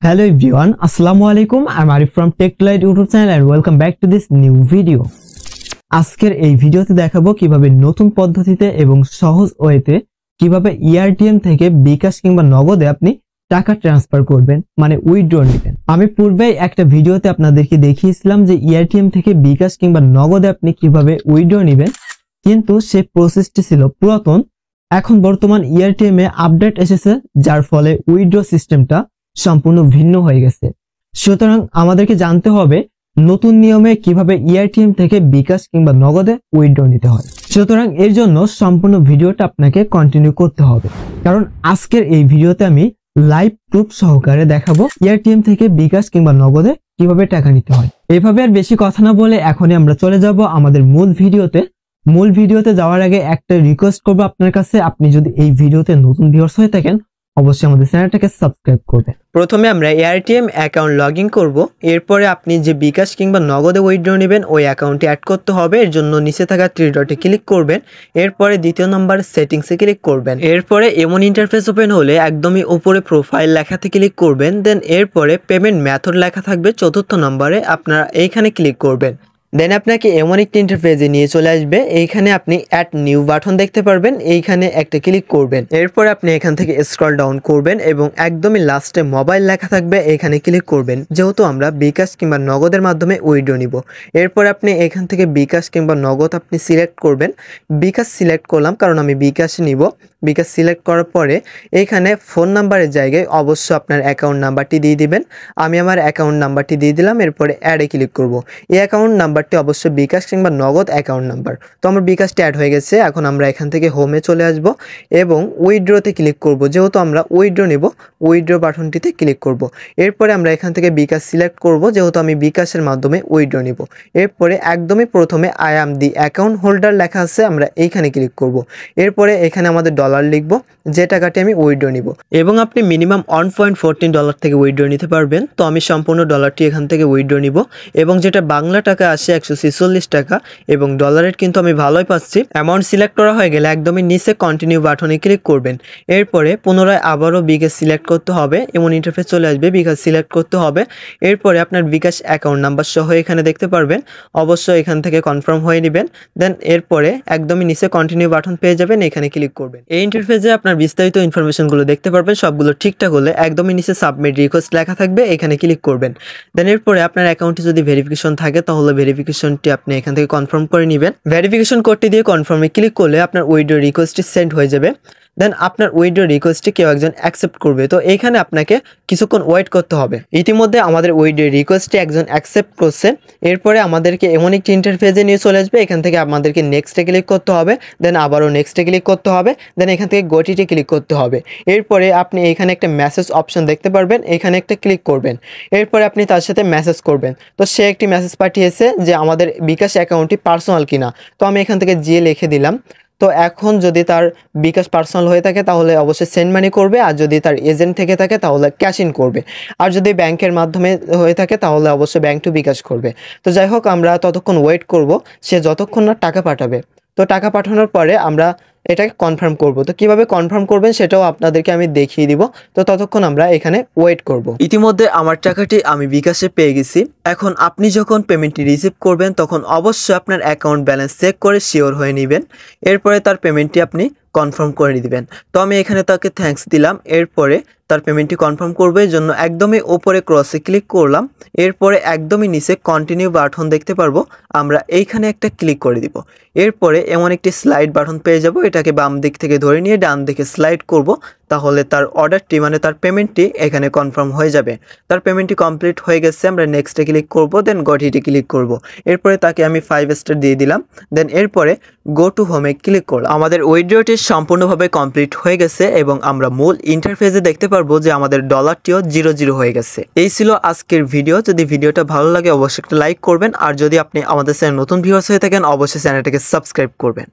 Hello everyone, Assalamualaikum. I'm Arif from Tech2Light YouTube channel and welcome back to this new video. আজকের এই ভিডিওতে দেখাবো কিভাবে নতুন পদ্ধতিতে এবং সহজ ওয়েতে কিভাবে ERTM থেকে বিকাশ কিংবা নগদে আপনি টাকা ট্রান্সফার করবেন, মানে উইথড্র নেবেন। আমি পূর্বেই একটা ভিডিওতে আপনাদেরকে দেখিয়েছিলাম যে ERTM থেকে বিকাশ কিংবা নগদে আপনি কিভাবে উইথড্র নেবেন, কিন্তু সেই প্রসেসটি ছিল পুরাতন। এখন বর্তমান ERTM এ আপডেট এসেছে, যার ফলে উইথড্র সিস্টেমটা সম্পূর্ণ ভিন্ন হয়ে গেছে। সুতরাং আমাদেরকে জানতে হবে নতুন নিয়মে কিভাবে ERTM থেকে বিকাশ কিংবা নগদে উইথড্র নিতে হয়। সুতরাং এর জন্য সম্পূর্ণ ভিডিওটা আপনাকে কন্টিনিউ করতে হবে, কারণ আজকের এই ভিডিওতে আমি লাইভ প্রুফ সহকারে দেখাবো ERTM থেকে বিকাশ কিংবা নগদে কিভাবে টাকা নিতে হয়। এভাবে আর বেশি কথা না বলে এখনই আমরা চলে যাব আমাদের মূল ভিডিওতে যাওয়ার আগে একটা রিকোয়েস্ট করবো আপনার কাছে, আপনি যদি এই ভিডিওতে নতুন ভিউয়ার্স হয়ে থাকেন অবশ্যই আমাদের চ্যানেলটাকে সাবস্ক্রাইব করবেন। প্রথমে আমরা ERTM অ্যাকাউন্ট লগইন করব। এরপরে আপনি যে বিকাশ কিংবা নগদে উইথড্র নেবেন ওই অ্যাকাউন্টে অ্যাড করতে হবে। এর জন্য নিচে থাকা থ্রি ডটে ক্লিক করবেন, এরপরে দ্বিতীয় নম্বর সেটিংসে ক্লিক করবেন। এরপরে এমন ইন্টারফেস ওপেন হলে একদমই উপরে প্রোফাইল লেখাতে ক্লিক করবেন। দেন এরপরে পেমেন্ট মেথড লেখা থাকবে চতুর্থ নম্বরে, আপনারা এইখানে ক্লিক করবেন। দেন আপনাকে এমন একটি ইন্টারফেসে নিয়ে চলে আসবে। এইখানে আপনি অ্যাড নিউ বাটন দেখতে পারবেন, এইখানে একটা ক্লিক করবেন। এরপর আপনি এখান থেকে স্ক্রল ডাউন করবেন এবং একদমই লাস্টে মোবাইল লেখা থাকবে, এখানে ক্লিক করবেন। যেহেতু আমরা বিকাশ কিংবা নগদের মাধ্যমে উইথড্র নিব, এরপর আপনি এখান থেকে বিকাশ কিংবা নগদ আপনি সিলেক্ট করবেন। বিকাশ সিলেক্ট করলাম কারণ আমি বিকাশে নিব। বিকাশ সিলেক্ট করার পরে এইখানে ফোন নাম্বারের জায়গায় অবশ্য আপনার অ্যাকাউন্ট নাম্বারটি দিয়ে দিবেন। আমি আমার অ্যাকাউন্ট নাম্বারটি দিয়ে দিলাম, এরপরে অ্যাডে ক্লিক করব। এই অ্যাকাউন্ট নাম্বারটি অবশ্যই বিকাশ কিংবা নগদ অ্যাকাউন্ট নাম্বার। তো আমার বিকাশটি অ্যাড হয়ে গেছে। এখন আমরা এখান থেকে হোমে চলে আসব এবং উইথড্রতে ক্লিক করব। যেহেতু আমরা উইথড্র নেব, উইথড্র বাটনটিতে ক্লিক করব। এরপরে আমরা এখান থেকে বিকাশ সিলেক্ট করব, যেহেতু আমি বিকাশের মাধ্যমে উইথড্র নেব। এরপরে একদমই প্রথমে I am the account holder লেখা আছে, আমরা এইখানে ক্লিক করব। এরপরে এখানে আমাদের ডলার লিখব, যে টাকাটি আমি উইথড্র নিব। এবং আপনি মিনিমাম $1.14 থেকে উইথড্র নিতে পারবেন। তো আমি সম্পূর্ণ ডলারটি এখান থেকে উইথড্র নিব এবং যেটা বাংলা টাকা আসে 146 টাকা এবং ডলারের কিন্তু আমি ভালোই পাচ্ছি। অ্যামাউন্ট সিলেক্ট করা হয়ে গেলে একদমই নিচে কন্টিনিউ বাটনে ক্লিক করবেন। এরপরে পুনরায় আবারও বিকাশ সিলেক্ট করতে হবে, এমন ইন্টারফেস চলে আসবে। বিকাশ সিলেক্ট করতে হবে, এরপরে আপনার বিকাশ অ্যাকাউন্ট নাম্বার সহ এখানে দেখতে পারবেন। অবশ্যই এখান থেকে কনফার্ম হয়ে নেবেন। দেন এরপরে একদমই নিচে কন্টিনিউ বাটন পেয়ে যাবেন, এখানে ক্লিক করবেন। এই ইন্টারফেসে আপনার বিস্তারিত ইনফরমেশনগুলো দেখতে পারবেন। সবগুলো ঠিকঠাক হলে একদমই নিচে সাবমিট রিকোয়েস্ট লেখা থাকবে, এখানে ক্লিক করবেন। দেন এরপরে আপনার অ্যাকাউন্টে যদি ভেরিফিকেশন থাকে তাহলে ভেরিফিকেশনটি আপনি এখান থেকে কনফার্ম করে নেবেন। ভেরিফিকেশন কোডটি দিয়ে কনফার্মে ক্লিক করলে আপনার উইথড্র রিকোয়েস্টটি সেন্ড হয়ে যাবে। দেন আপনার উইথড্র রিকোয়েস্টটি কেউ একজন অ্যাকসেপ্ট করবে। তো এইখানে আপনাকে কিছুক্ষণ ওয়েট করতে হবে। ইতিমধ্যে আমাদের উইথড্র রিকোয়েস্টটি একজন অ্যাকসেপ্ট করছে। এরপরে আমাদেরকে এমন একটি ইন্টারফেসে নিয়ে চলে আসবে। এখান থেকে আমাদেরকে নেক্সটে ক্লিক করতে হবে, দেন আবারও নেক্সটে ক্লিক করতে হবে, দেন এখান থেকে গটিতে ক্লিক করতে হবে। এরপরে আপনি এখানে একটা মেসেজ অপশন দেখতে পারবেন, এখানে একটা ক্লিক করবেন। এরপরে আপনি তার সাথে মেসেজ করবেন। তো সে একটি মেসেজ পাঠিয়েছে যে আমাদের বিকাশ অ্যাকাউন্টটি পার্সোনাল কিনা। তো আমি এখান থেকে জিয়ে লিখে দিলাম। তো এখন যদি তার বিকাশ পার্সোনাল হয়ে থাকে তাহলে অবশ্যই সেন্ড মানি করবে, আর যদি তার এজেন্ট থেকে থাকে তাহলে ক্যাশ ইন করবে, আর যদি ব্যাংকের মাধ্যমে হয়ে থাকে তাহলে অবশ্যই ব্যাংক টু বিকাশ করবে। তো যাই হোক, আমরা ততক্ষণ ওয়েট করব সে যতক্ষণ না টাকা পাঠাবে। তো টাকা পাঠানোর পরে আমরা এটাকে কনফার্ম করব। তো কিভাবে কনফার্ম করবেন সেটাও আপনাদেরকে আমি দেখিয়ে দিব। তো ততক্ষণ আমরা এখানে ওয়েট করব। ইতিমধ্যে আমার টাকাটি আমি বিকাশে পেয়ে গেছি। এখন আপনি যখন পেমেন্টটি রিসিভ করবেন তখন অবশ্যই আপনার অ্যাকাউন্ট ব্যালেন্স চেক করে শিওর হয়ে নেবেন। এরপরে তার পেমেন্টটি আপনি কনফার্ম করে দিবেন। তো আমি এখানে তাকে থ্যাঙ্কস দিলাম। এরপরে তার পেমেন্টটি কনফার্ম করবে জন্য একদমই ওপরে ক্রসে ক্লিক করলাম। এরপরে একদমই নিচে কন্টিনিউ বাটন দেখতে পারবো, আমরা এইখানে একটা ক্লিক করে দিব। এরপরে এমন একটি স্লাইড বাটন পেয়ে যাব, এটাকে বাম দিক থেকে ধরে নিয়ে ডান দিকে স্লাইড করব, তাহলে তার অর্ডারটি মানে তার পেমেন্টটি এখানে কনফার্ম হয়ে যাবে। তার পেমেন্টটি কমপ্লিট হয়ে গেছে, আমরা নেক্সটে ক্লিক করব, দেন গটিতে ক্লিক করব। এরপরে তাকে আমি 5 স্টার দিয়ে দিলাম। দেন এরপরে গো টু হোমে ক্লিক করলাম। আমাদের উইথড্রটি সম্পূর্ণভাবে কমপ্লিট হয়ে গেছে এবং আমরা মূল ইন্টারফেসে দেখতে পারবো যে আমাদের ডলারটিও 0 হয়ে গেছে। এই ছিল আজকের ভিডিও। যদি ভিডিওটা ভালো লাগে অবশ্যই একটা লাইক করবেন, আর যদি আপনি আমাদের চ্যানেল নতুন ভিউয়ার্স হয়ে থাকেন অবশ্যই চ্যানেলটাকে সাবস্ক্রাইব করবেন।